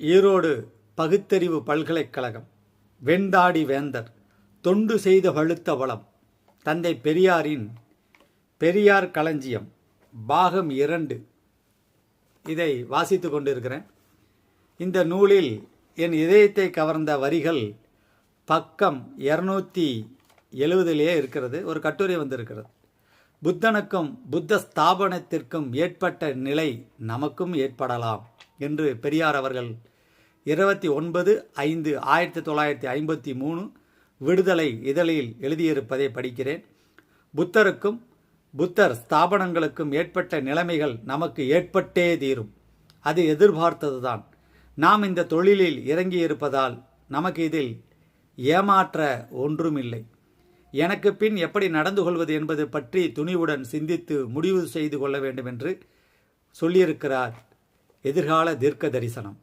ஈரோடு பகுத்தறிவு பல்கலைக்கழகம் வெண்தாடி வேந்தர் தொண்டு செய்த வழுத்த வளம் தந்தை பெரியாரின் பெரியார் களஞ்சியம் பாகம் 2 இதை வாசித்து கொண்டிருக்கிறேன். இந்த நூலில் என் இதயத்தை கவர்ந்த வரிகள் பக்கம் 270 இருக்கிறது. ஒரு கட்டுரை வந்திருக்கிறது. புத்தனுக்கும் புத்த ஸ்தாபனத்திற்கும் ஏற்பட்ட நிலை நமக்கும் ஏற்படலாம் என்று பெரியார் அவர்கள் 29/5/1953 விடுதலை இதழில் எழுதியிருப்பதை படிக்கிறேன். புத்தருக்கும் புத்தர் ஸ்தாபனங்களுக்கும் ஏற்பட்ட நிலைமைகள் நமக்கு ஏற்பட்டே தீரும். அது எதிர்பார்த்ததுதான். நாம் இந்த தொழிலில் இறங்கியிருப்பதால் நமக்கு இதில் ஏமாற்ற ஒன்றுமில்லை. எனக்கு பின் எப்படி நடந்து கொள்வது என்பது பற்றி துணிவுடன் சிந்தித்து முடிவு செய்து கொள்ள வேண்டும் என்று சொல்லியிருக்கிறார் எதிர்கால தீர்க்க தரிசனம்.